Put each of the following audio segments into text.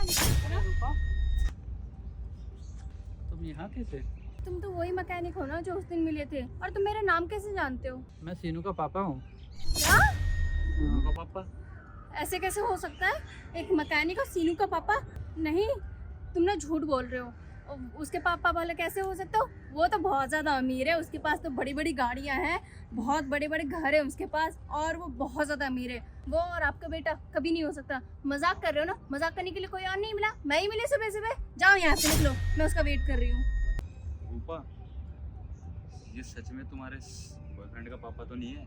ना। रूपा, तुम यहाँ कैसे? तुम तो वही मैकेनिक हो ना जो उस दिन मिले थे, और तुम मेरा नाम कैसे जानते हो? मैं सीनू का पापा हूँ। क्या? सीनू का पापा? ऐसे कैसे हो सकता है? एक मैकेनिक और सीनू का पापा? नहीं, तुम ना झूठ बोल रहे हो। उसके पापा वाला कैसे हो सकता हो? वो तो बहुत ज़्यादा अमीर है, उसके पास तो बड़ी बड़ी गाड़ियाँ हैं, बहुत बड़े बड़े घर है उसके पास, और वो बहुत ज़्यादा अमीर है। वो और आपका बेटा कभी नहीं हो सकता। मजाक कर रहे हो ना? मजाक करने के लिए कोई और नहीं मिला? मैं ही मिली सुबह सुबह। जाओ यहाँ से, निकलो, मैं उसका वेट कर रही हूँ। रूपा, ये सच में तुम्हारे बॉयफ्रेंड का पापा तो नहीं है?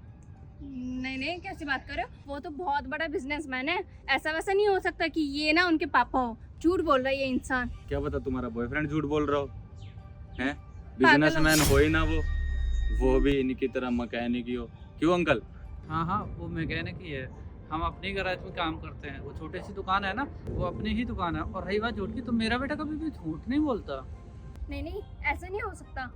नहीं नहीं, कैसी बात कर रहे हो? वो तो बहुत बड़ा बिजनेसमैन है, ऐसा वैसा नहीं हो सकता कि ये ना उनके पापा हो। झूठ बोल रहा है ये इंसान। क्या पता तुम्हारा बॉयफ्रेंड झूठ बोल रहा हो, हैं? बिजनेसमैन हो ही ना वो भी इन्हीं की तरह मैकेनिक ही हो। क्यों अंकल? हाँ हाँ, वो मैकेनिक ही है। हम अपनी गैराज में काम करते हैं। वो छोटी सी दुकान है ना, वो अपनी ही दुकान है। और रही बात झूठ की, तो मेरा बेटा कभी भी झूठ नहीं बोलता। नहीं नहीं, ऐसा नहीं हो सकता।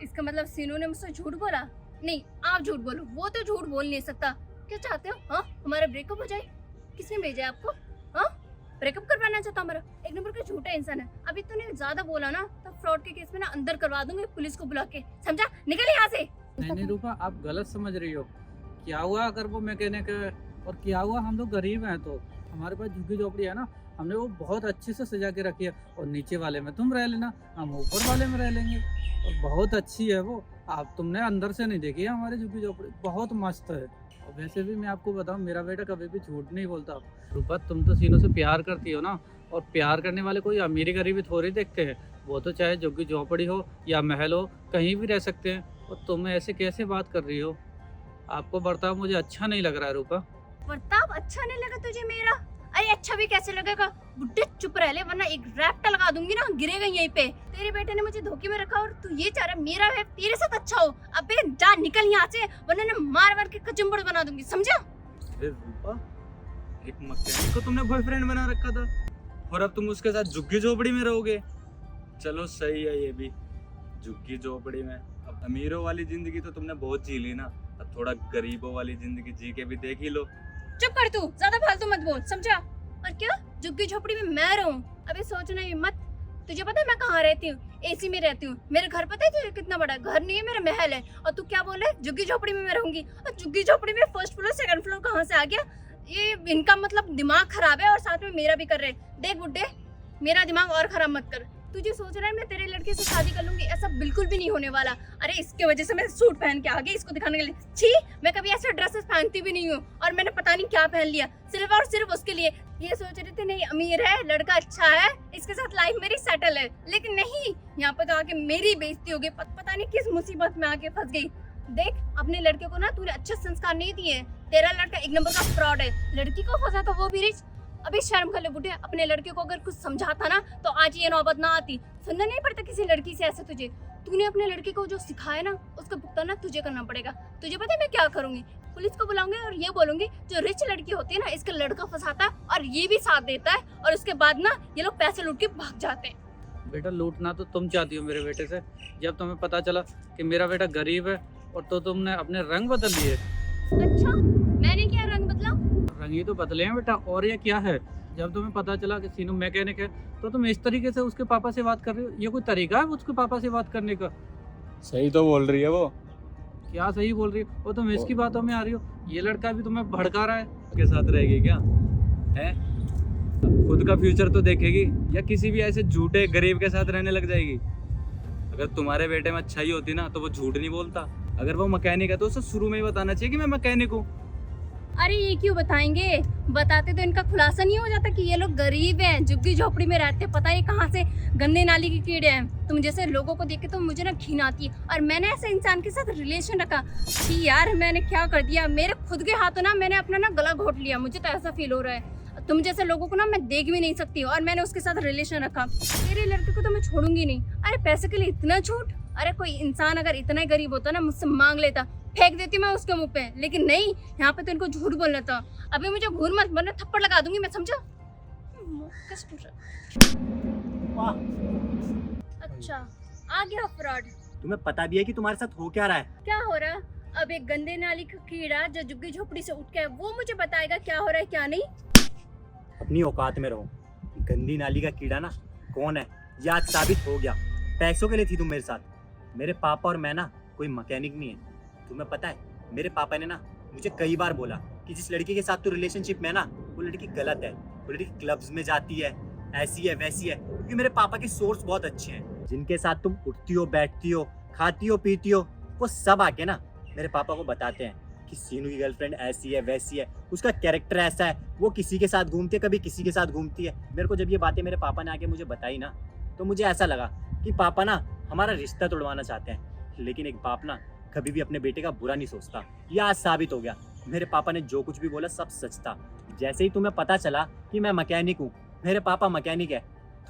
इसका मतलब सीनू ने मुझसे झूठ बोला? नहीं, आप झूठ बोलो, वो तो झूठ बोल नहीं सकता। क्या चाहते हो? हाँ, हमारा ब्रेकअप हो जाए? किसने भेजा है आपको? हाँ, ब्रेकअप करवाना चाहता हमारा? एक नंबर का झूठा इंसान है। अभी तूने ज्यादा बोला ना तो फ्रॉड के केस में ना अंदर करवा दूंगी पुलिस को बुला के, समझा? निकल यहाँ से। नहीं नहीं रूपा, आप गलत समझ रही हो। क्या हुआ अगर वो मैकेनिक है, और क्या हुआ हम लोग गरीब हैं, तो हमारे पास झुग्गी झोपड़ी है ना, हमने वो बहुत अच्छे से सजा के रखी है। और नीचे वाले में तुम रह लेना, हम ऊपर वाले में रह लेंगे। और बहुत अच्छी है वो। आप तुमने अंदर से नहीं देखी है हमारी झुग्गी झोपड़ी, बहुत मस्त है। और वैसे भी मैं आपको बताऊं, मेरा बेटा कभी भी झूठ नहीं बोलता। रूपा, तुम तो सीनू से प्यार करती हो ना, और प्यार करने वाले कोई अमीरी गरीबी थोड़ी देखते हैं। वो तो चाहे झुग्गी झोपड़ी हो या महल हो, कहीं भी रह सकते हैं। और तुम ऐसे कैसे बात कर रही हो? आपको बर्ताव मुझे अच्छा नहीं लग रहा है रूपा। बर्ताव अच्छा नहीं लगा तुझे मेरा? अरे अच्छा भी कैसे लगेगा? बुड्ढे चुप रह ले, वरना एक रैप्टा लगा दूंगी ना, गिरेगा यहीं पे। तेरे बेटे ने मुझे धोखे में रखा, और तू ये चाह रहा है मेरा है तेरे साथ अच्छा हो? अबे जा, निकल यहाँ से, वरना ना मार मार के कचुम्बड़ बना दूंगी, समझा? अरे रूपा, एक मैकेनिक को तुमने बॉयफ्रेंड बना रखा था, और अब तुम उसके साथ झुग्गी झोपड़ी में रहोगे? चलो सही है ये भी, झुग्गी झोपड़ी में। अब अमीरों वाली जिंदगी तो तुमने बहुत जी ली ना, अब थोड़ा गरीबों वाली जिंदगी जी के भी देख ही लो। चुप कर तू, ज्यादा फालतू मत बोल, समझा? और क्या झुग्गी झोपड़ी में मैं रहूं? अबे सोचना ही मत। तुझे पता है मैं कहाँ रहती हूँ? एसी में रहती हूँ। मेरा घर पता है तुझे कितना बड़ा? घर नहीं है, मेरा महल है। और तू क्या बोल रहा है झुग्गी झोपड़ी में मैं रहूंगी? और झुग्गी झोपड़ी में फर्स्ट फ्लोर सेकंड फ्लोर कहाँ से आ गया? ये इनका मतलब दिमाग खराब है, और साथ में मेरा भी कर रहे हैं। देख बुड्ढे, मेरा दिमाग और खराब मत कर। तुझे सोच रहा है मैं तेरे लड़के से शादी कर लूंगी? ऐसा बिल्कुल भी नहीं होने वाला। अरे इसके वजह से मैं सूट पहन के आ गई इसको दिखाने के लिए। छी, मैं कभी ऐसे ड्रेसेस पहनती भी नहीं हूँ, और मैंने पता नहीं क्या पहन लिया सिर्फ और सिर्फ उसके लिए। ये सोच रही थी नहीं अमीर है, लड़का अच्छा है, इसके साथ लाइफ मेरी सेटल है, लेकिन नहीं, यहाँ पे तो आके मेरी बेइज्जती हो गई। पता नहीं किस मुसीबत में आके फंस गई। देख, अपने लड़के को ना तूने अच्छे संस्कार नहीं दिए। तेरा लड़का एक नंबर का फ्रॉड है। लड़की को फंसा तो वो भी रिच। अभी शर्म कर ले बुढ़े, अपने लड़के को अगर कुछ समझाता ना तो आज ये नौबत ना आती। सुनना नहीं पड़ता किसी लड़की से ऐसे तुझे। तूने अपने लड़के को जो सिखाया ना, उसका भुगतान तुझे करना पड़ेगा। तुझे पता है मैं क्या करूंगी? पुलिस को बुलाऊंगी और ये बोलूंगी जो रिच लड़की होती है ना, इसका लड़का फंसाता है और ये भी साथ देता है, और उसके बाद ना ये लोग पैसे लूट के भाग जाते हैं। बेटा, लूटना तो तुम चाहती हो मेरे बेटे से। जब तुम्हें पता चला कि मेरा बेटा गरीब है, और तो तुमने अपने रंग बदल लिए। अच्छा, मैंने क्या रंग बदला? रंग ही तो बदले हैं बेटा, और ये क्या है? जब तुम्हें पता चला कि सीनू मैकेनिक है, तो तुम इस तरीके से उसके पापा से बात कर रहे हो? ये कोई तरीका है उसके पापा से बात करने का? सही तो बोल रही है वो। क्या सही बोल रही हो? वो तुम इसकी बातों में आ रही हो। ये लड़का भी तुम्हें भड़का रहा है। के साथ रहेगी क्या है? खुद का फ्यूचर तो देखेगी, या किसी भी ऐसे झूठे गरीब के साथ रहने लग जाएगी? अगर तुम्हारे बेटे में अच्छाई होती ना तो वो झूठ नहीं बोलता। अगर वो मैकेनिक है तो उसे शुरू में ही बताना चाहिए कि मैं मैकेनिक हूँ। अरे ये क्यों बताएंगे? बताते तो इनका खुलासा नहीं हो जाता कि ये लोग गरीब हैं, झुग्गी झोपड़ी में रहते, पता नहीं कहाँ से गंदे नाली के कीड़े हैं। तुम जैसे लोगों को देख के तो मुझे ना घिन आती है, और मैंने ऐसे इंसान के साथ रिलेशन रखा कि यार मैंने क्या कर दिया? मेरे खुद के हाथों ना मैंने अपना ना गला घोट लिया। मुझे तो ऐसा फील हो रहा है। तुम जैसे लोगों को ना मैं देख भी नहीं सकती, और मैंने उसके साथ रिलेशन रखा। तेरे लड़के को तो मैं छोड़ूंगी नहीं। अरे पैसे के लिए इतना झूठ? अरे कोई इंसान अगर इतना ही गरीब होता ना, मुझसे मांग लेता, फेंक देती मैं उसके मुंह पे। लेकिन नहीं, यहाँ पे तो इनको झूठ बोलना था। अभी मुझे घूर मत, वरना थप्पड़ लगा दूंगी मैं, समझा? अच्छा, आ गया फ्रॉड। तुम्हें पता भी है कि तुम्हारे साथ हो क्या रहा है? क्या हो रहा? अब एक गंदे नाली का कीड़ा जो झुग्गी झोपड़ी से उठ के वो मुझे बताएगा क्या हो रहा है क्या नहीं। अपनी औकात में रहो। गंदी नाली का कीड़ा ना कौन है ये आज साबित हो गया। पैसों के लिए थी तुम मेरे साथ। मेरे पापा और मैं ना कोई मैकेनिक नहीं है। तुम्हें पता है मेरे पापा ने ना मुझे कई बार बोला कि जिस लड़की के साथ तू रिलेशनशिप में है ना वो लड़की गलत है, वो लड़की क्लब्स में जाती है, ऐसी है वैसी है। क्योंकि मेरे पापा के सोर्स बहुत अच्छे हैं। जिनके साथ तुम उठती हो, बैठती हो, खाती हो, पीती हो, वो सब आके ना मेरे पापा को बताते हैं कि सीनू की गर्लफ्रेंड ऐसी है वैसी है, उसका कैरेक्टर ऐसा है, वो किसी के साथ घूमती है, कभी किसी के साथ घूमती है। मेरे को जब ये बातें मेरे पापा ने आके मुझे बताई ना तो मुझे ऐसा लगा कि पापा ना हमारा रिश्ता तोड़वाना चाहते हैं। लेकिन एक बाप ना कभी भी अपने बेटे का बुरा नहीं सोचता। ये आज साबित हो गया। मेरे पापा ने जो कुछ भी बोला सब सच था। जैसे ही तुम्हें पता चला कि मैं मैकेनिक हूँ, मेरे पापा मैकेनिक है,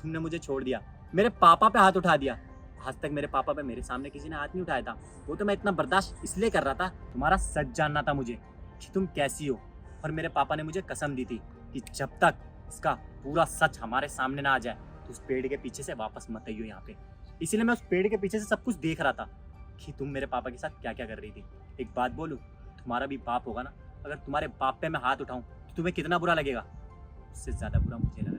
तुमने मुझे छोड़ दिया, मेरे पापा पे हाथ उठा दिया। आज तक मेरे पापा पे मेरे सामने किसी ने हाथ नहीं उठाया था। वो तो मैं इतना बर्दाश्त इसलिए कर रहा था, तुम्हारा सच जानना था मुझे कि तुम कैसी हो। और मेरे पापा ने मुझे कसम दी थी कि जब तक इसका पूरा सच हमारे सामने ना आ जाए तो उस पेड़ के पीछे से वापस मत आइयो यहाँ पे। इसीलिए मैं उस पेड़ के पीछे से सब कुछ देख रहा था कि तुम मेरे पापा के साथ क्या क्या कर रही थी। एक बात बोलूं, तुम्हारा भी बाप होगा ना, अगर तुम्हारे बाप पे मैं हाथ उठाऊं तो तुम्हें कितना बुरा लगेगा। उससे ज्यादा बुरा मुझे लगा।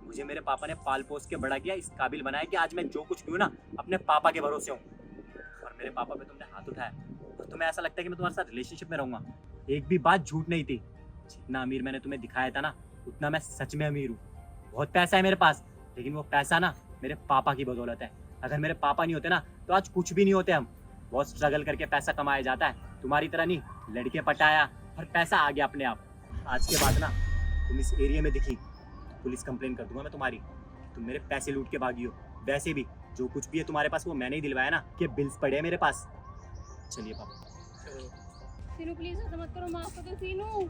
मुझे मेरे पापा ने पाल पोस के बड़ा किया, इस काबिल बनाया कि आज मैं जो कुछ भी हूं ना अपने पापा के भरोसे हूँ। और मेरे पापा पे तुमने हाथ उठाया और तुम्हें ऐसा लगता है कि मैं तुम्हारे साथ रिलेशनशिप में रहूंगा। एक भी बात झूठ नहीं थी। जितना अमीर मैंने तुम्हें दिखाया था ना उतना मैं सच में अमीर हूँ। बहुत पैसा है मेरे पास, लेकिन वो पैसा ना मेरे पापा की बदौलत है। अगर मेरे पापा नहीं होते ना तो आज कुछ भी नहीं होते हम। बहुत स्ट्रगल करके पैसा कमाया जाता है, तुम्हारी तरह नहीं। लड़के पटाया और पैसा आ गया अपने आप। आज के बाद ना तुम इस एरिया में दिखी तो पुलिस कंप्लेन कर दूंगा मैं तुम्हारी। तुम मेरे पैसे लूट के भागी हो। वैसे भी जो कुछ भी है तुम्हारे पास वो मैंने ही दिलवाया ना, कि बिल्स पड़े हैं मेरे पास। चलिए पापा। सीनू प्लीज ऐसा मत करो, माफ कर दो सीनू।